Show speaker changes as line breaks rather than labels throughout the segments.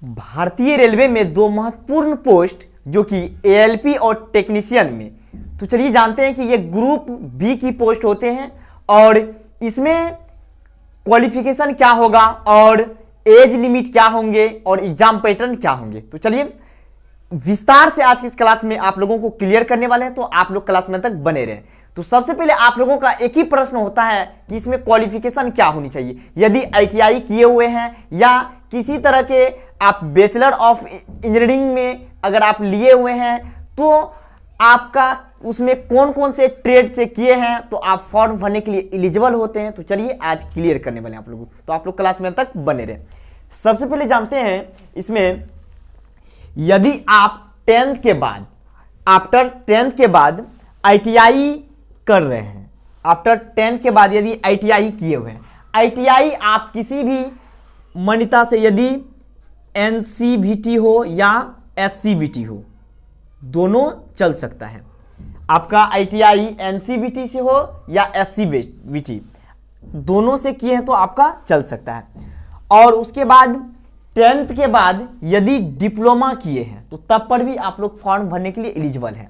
भारतीय रेलवे में दो महत्वपूर्ण पोस्ट जो कि एएलपी और टेक्नीशियन में, तो चलिए जानते हैं कि ये ग्रुप बी की पोस्ट होते हैं और इसमें क्वालिफिकेशन क्या होगा और एज लिमिट क्या होंगे और एग्जाम पैटर्न क्या होंगे। तो चलिए विस्तार से आज की इस क्लास में आप लोगों को क्लियर करने वाले हैं, तो आप लोग क्लास में तक बने रहें। तो सबसे पहले आप लोगों का एक ही प्रश्न होता है कि इसमें क्वालिफिकेशन क्या होनी चाहिए। यदि आईटीआई किए हुए हैं या किसी तरह के आप बैचलर ऑफ इंजीनियरिंग में अगर आप लिए हुए हैं तो आपका उसमें कौन कौन से ट्रेड से किए हैं तो आप फॉर्म भरने के लिए एलिजिबल होते हैं। तो चलिए आज क्लियर करने वाले हैं आप लोगों को, तो आप लोग क्लास में तक बने रहे। सबसे पहले जानते हैं इसमें, यदि आप 10th के बाद आफ्टर 10th के बाद आईटीआई कर रहे हैं, आफ्टर 10th के बाद यदि आईटीआई किए हुए हैं, आईटीआई आप किसी भी मान्यता से यदि एनसीवीटी हो या एससीवीटी हो, दोनों चल सकता है। आपका आईटीआई एनसीवीटी से हो या एससीवीटी, दोनों से किए हैं तो आपका चल सकता है। और उसके बाद 10th के बाद यदि डिप्लोमा किए हैं तो तब पर भी आप लोग फॉर्म भरने के लिए एलिजिबल हैं।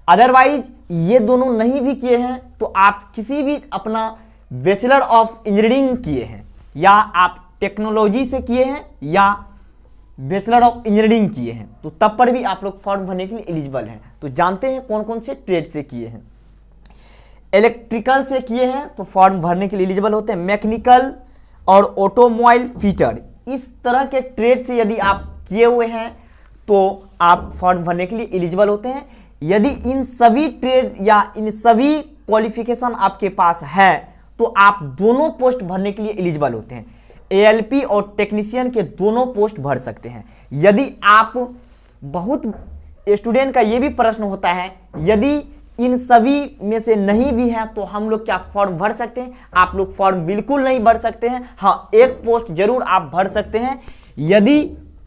अदरवाइज ये दोनों नहीं भी किए हैं तो आप किसी भी अपना बैचलर ऑफ इंजीनियरिंग किए हैं या आप टेक्नोलॉजी से किए हैं या बैचलर ऑफ इंजीनियरिंग किए हैं तो तब पर भी आप लोग फॉर्म भरने के लिए एलिजिबल हैं। तो जानते हैं कौन कौन से ट्रेड से किए हैं। इलेक्ट्रिकल से किए हैं तो फॉर्म भरने के लिए एलिजिबल होते हैं। मैकेनिकल और ऑटोमोबाइल फिटर, इस तरह के ट्रेड से यदि आप किए हुए हैं तो आप फॉर्म भरने के लिए एलिजिबल होते हैं। यदि इन सभी ट्रेड या इन सभी क्वालिफिकेशन आपके पास है तो आप दोनों पोस्ट भरने के लिए एलिजिबल होते हैं। एएलपी और टेक्नीशियन के दोनों पोस्ट भर सकते हैं। यदि आप, बहुत स्टूडेंट का ये भी प्रश्न होता है, यदि इन सभी में से नहीं भी है तो हम लोग क्या फॉर्म भर सकते हैं? आप लोग फॉर्म बिल्कुल नहीं भर सकते हैं। हाँ, एक पोस्ट जरूर आप भर सकते हैं। यदि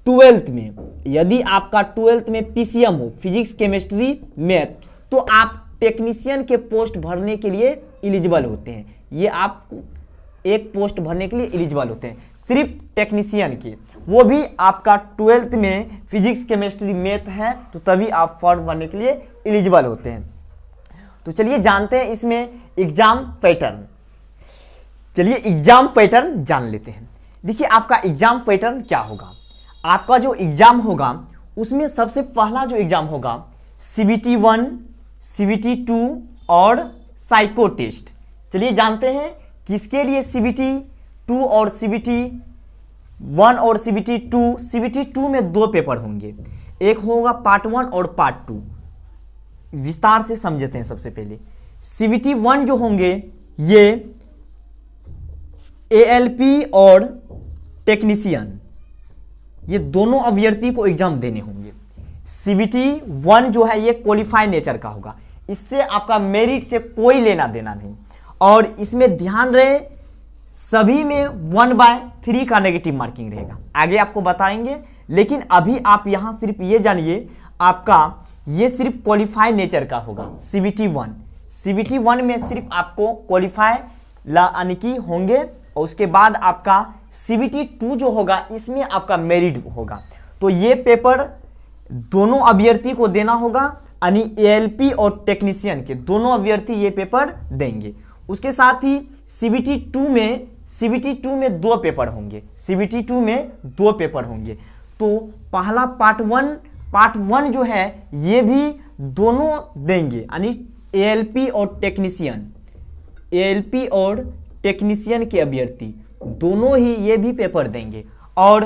12th में, यदि आपका 12th में पीसीएम हो, फिजिक्स केमिस्ट्री मैथ, तो आप टेक्नीशियन के पोस्ट भरने के लिए एलिजिबल होते हैं। ये आप एक पोस्ट भरने के लिए एलिजिबल होते हैं, सिर्फ टेक्नीशियन के, वो भी आपका 12th में फिजिक्स केमिस्ट्री मैथ है तो तभी आप फॉर्म भरने के लिए एलिजिबल होते हैं। तो चलिए जानते हैं इसमें एग्जाम पैटर्न। चलिए एग्जाम पैटर्न जान लेते हैं। देखिए आपका एग्जाम पैटर्न क्या होगा। आपका जो एग्जाम होगा उसमें सबसे पहला जो एग्जाम होगा CBT 1, CBT 2 और साइको टेस्ट। चलिए जानते हैं किसके लिए CBT 2 और CBT 1 और CBT 2। CBT 2 में दो पेपर होंगे, एक होगा पार्ट 1 और पार्ट 2। विस्तार से समझते हैं। सबसे पहले CBT 1 जो होंगे ये एएलपी और टेक्नीशियन, ये दोनों अभ्यर्थी को एग्जाम देने होंगे। CBT 1 जो है ये क्वालिफाई नेचर का होगा, इससे आपका मेरिट से कोई लेना देना नहीं। और इसमें ध्यान रहे सभी में 1/3 का नेगेटिव मार्किंग रहेगा, आगे आपको बताएंगे। लेकिन अभी आप यहां सिर्फ ये जानिए, आपका ये सिर्फ क्वालिफाई नेचर का होगा। CBT 1, CBT 1 में सिर्फ आपको क्वालिफाई यानी कि होंगे और उसके बाद आपका CBT 2 जो होगा इसमें आपका मेरिट होगा। तो ये पेपर दोनों अभ्यर्थी को देना होगा, यानी एएलपी और टेक्नीशियन के दोनों अभ्यर्थी ये पेपर देंगे। उसके साथ ही CBT 2 में दो पेपर होंगे। CBT 2 में दो पेपर होंगे। तो पहला पार्ट 1 जो है ये भी दोनों देंगे, यानी एएलपी और टेक्नीशियन के अभ्यर्थी दोनों ही ये भी पेपर देंगे। और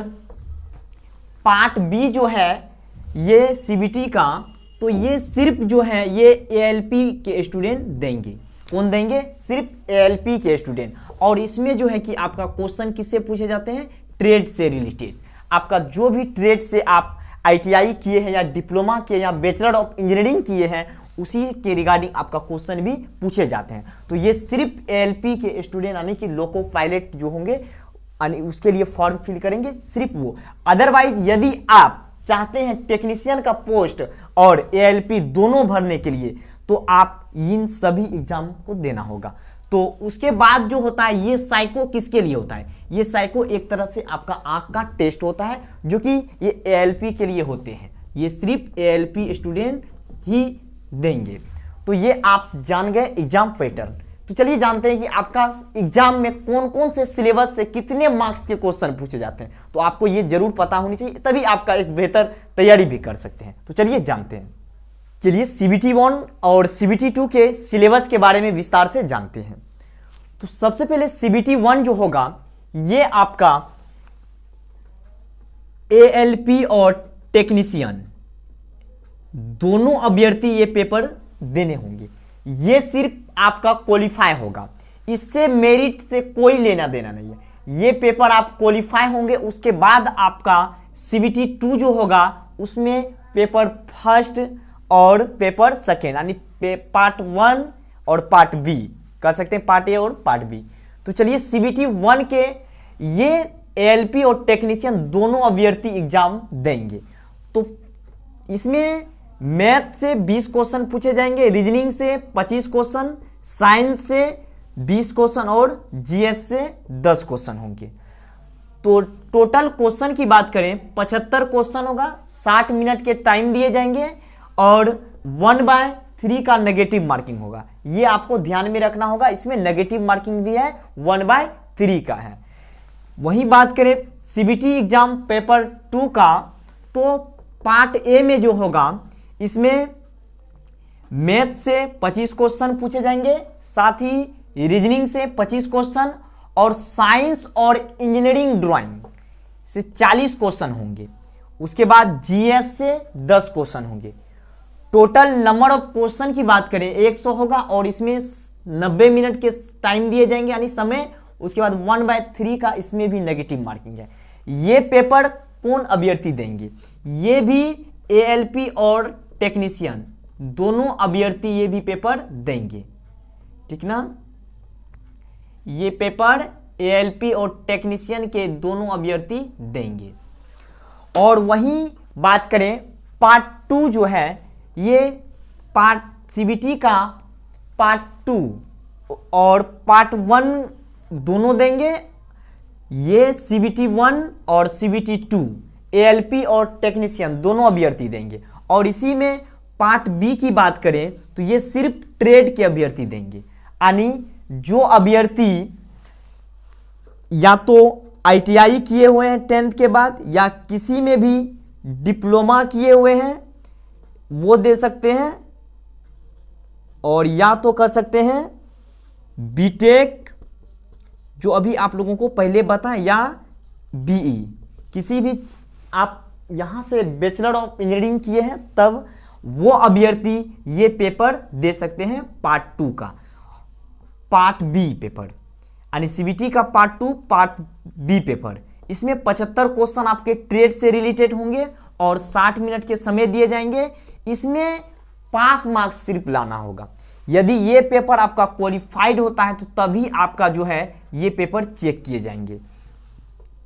पार्ट बी जो है ये CBT का, तो ये सिर्फ जो है ये एएलपी के स्टूडेंट देंगे। कौन देंगे? सिर्फ एएलपी के स्टूडेंट। और इसमें जो है कि आपका क्वेश्चन किससे पूछे जाते हैं? ट्रेड से रिलेटेड। आपका जो भी ट्रेड से आप आईटीआई किए हैं या डिप्लोमा किए या बैचलर ऑफ इंजीनियरिंग किए हैं उसी के रिगार्डिंग आपका क्वेश्चन भी पूछे जाते हैं। तो ये सिर्फ एएलपी के स्टूडेंट यानी कि लोको पायलट जो होंगे यानी उसके लिए फॉर्म फिल करेंगे, सिर्फ वो। अदरवाइज यदि आप चाहते हैं टेक्नीशियन का पोस्ट और एएलपी दोनों भरने के लिए तो आप इन सभी एग्जाम को देना होगा। तो उसके बाद जो होता है ये साइको किसके लिए होता है, ये साइको एक तरह से आपका आंख का टेस्ट होता है जो कि ये एएलपी के लिए होते हैं, ये सिर्फ एएलपी स्टूडेंट ही देंगे। तो ये आप जान गए एग्जाम पैटर्न। तो चलिए जानते हैं कि आपका एग्जाम में कौन कौन से सिलेबस से कितने मार्क्स के क्वेश्चन पूछे जाते हैं। तो आपको ये जरूर पता होनी चाहिए, तभी आपका एक बेहतर तैयारी भी कर सकते हैं। तो चलिए जानते हैं। चलिए CBT 1 और CBT 2 के सिलेबस के बारे में विस्तार से जानते हैं। तो सबसे पहले CBT 1 जो होगा ये आपका ALP और टेक्नीशियन दोनों अभ्यर्थी ये पेपर देने होंगे। ये सिर्फ आपका क्वालिफाई होगा, इससे मेरिट से कोई लेना देना नहीं है। ये पेपर आप क्वालिफाई होंगे, उसके बाद आपका CBT 2 जो होगा उसमें पेपर फर्स्ट और पेपर सेकेंड यानी पार्ट 1 और पार्ट बी कह सकते हैं, पार्ट ए और पार्ट बी। तो चलिए CBT 1 के ये ALP और टेक्नीशियन दोनों अभ्यर्थी एग्जाम देंगे। तो इसमें मैथ से 20 क्वेश्चन पूछे जाएंगे, रीजनिंग से 25 क्वेश्चन, साइंस से 20 क्वेश्चन और GS से 10 क्वेश्चन होंगे। तो टोटल क्वेश्चन की बात करें 75 क्वेश्चन होगा, 60 मिनट के टाइम दिए जाएंगे और 1/3 का नेगेटिव मार्किंग होगा। ये आपको ध्यान में रखना होगा, इसमें नेगेटिव मार्किंग भी है, 1/3 का है। वहीं बात करें CBT एग्जाम पेपर 2 का, तो पार्ट ए में जो होगा इसमें मैथ से 25 क्वेश्चन पूछे जाएंगे, साथ ही रीजनिंग से 25 क्वेश्चन और साइंस और इंजीनियरिंग ड्राइंग से 40 क्वेश्चन होंगे। उसके बाद GS से 10 क्वेश्चन होंगे। टोटल नंबर ऑफ क्वेश्चन की बात करें 100 होगा और इसमें 90 मिनट के टाइम दिए जाएंगे यानी समय। उसके बाद 1/3 का इसमें भी नेगेटिव मार्किंग है। ये पेपर कौन अभ्यर्थी देंगे, ये भी ALP और टेक्नीशियन दोनों अभ्यर्थी ये भी पेपर देंगे, ठीक ना। ये पेपर ALP और टेक्नीशियन के दोनों अभ्यर्थी देंगे। और वहीं बात करें पार्ट 2 जो है, ये पार्ट CBT का पार्ट 2 और पार्ट 1 दोनों देंगे। ये CBT 1 और CBT 2 ALP और टेक्नीशियन दोनों अभ्यर्थी देंगे। और इसी में पार्ट बी की बात करें तो ये सिर्फ ट्रेड के अभ्यर्थी देंगे, यानी जो अभ्यर्थी या तो ITI किए हुए हैं 10th के बाद या किसी में भी डिप्लोमा किए हुए हैं वो दे सकते हैं, और या तो कर सकते हैं BTech जो अभी आप लोगों को पहले बताएं, या BE किसी भी आप यहां से बैचलर ऑफ इंजीनियरिंग किए हैं तब वो अभ्यर्थी ये पेपर दे सकते हैं पार्ट 2 का, पार्ट बी पेपर यानी CBT का पार्ट 2 पार्ट बी पेपर। इसमें 75 क्वेश्चन आपके ट्रेड से रिलेटेड होंगे और 60 मिनट के समय दिए जाएंगे। इसमें पास मार्क्स सिर्फ लाना होगा। यदि ये पेपर आपका क्वालिफाइड होता है तो तभी आपका जो है ये पेपर चेक किए जाएंगे।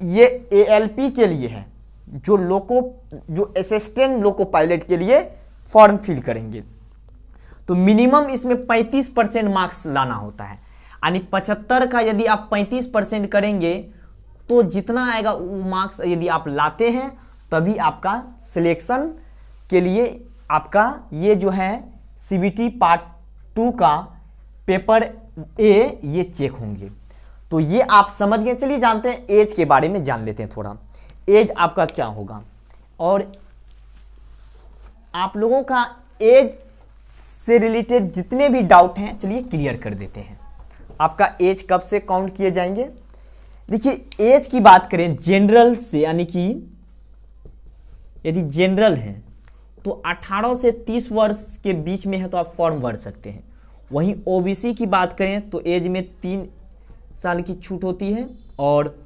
ये ALP के लिए है, जो असिस्टेंट लोको पायलट के लिए फॉर्म फिल करेंगे। तो मिनिमम इसमें 35% मार्क्स लाना होता है, यानी 75 का यदि आप 35% करेंगे तो जितना आएगा वो मार्क्स यदि आप लाते हैं तभी आपका सिलेक्शन के लिए आपका ये जो है CBT पार्ट 2 का पेपर ए ये चेक होंगे। तो ये आप समझ गए। चलिए जानते हैं एज के बारे में, जान लेते हैं थोड़ा। एज आपका क्या होगा और आप लोगों का एज से रिलेटेड जितने भी डाउट हैं चलिए क्लियर कर देते हैं। आपका एज कब से काउंट किए जाएंगे? देखिए एज की बात करें जनरल से, यानी कि यदि जनरल है तो 18 से 30 वर्ष के बीच में है तो आप फॉर्म भर सकते हैं। वहीं OBC की बात करें तो एज में 3 साल की छूट होती है, और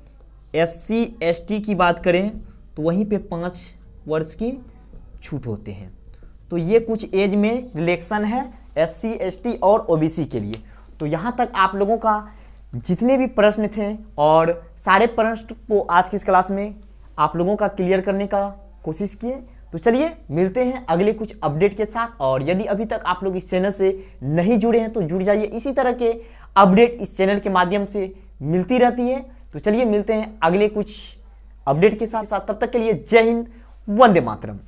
SC ST की बात करें तो वहीं पे 5 वर्ष की छूट होते हैं। तो ये कुछ एज में रिलेक्शन है SC ST और OBC के लिए। तो यहाँ तक आप लोगों का जितने भी प्रश्न थे और सारे प्रश्न को आज की इस क्लास में आप लोगों का क्लियर करने का कोशिश किए। तो चलिए मिलते हैं अगले कुछ अपडेट के साथ, और यदि अभी तक आप लोग इस चैनल से नहीं जुड़े हैं तो जुड़ जाइए। इसी तरह के अपडेट इस चैनल के माध्यम से मिलती रहती है। तो चलिए मिलते हैं अगले कुछ अपडेट के साथ। तब तक के लिए जय हिंद, वंदे मातरम।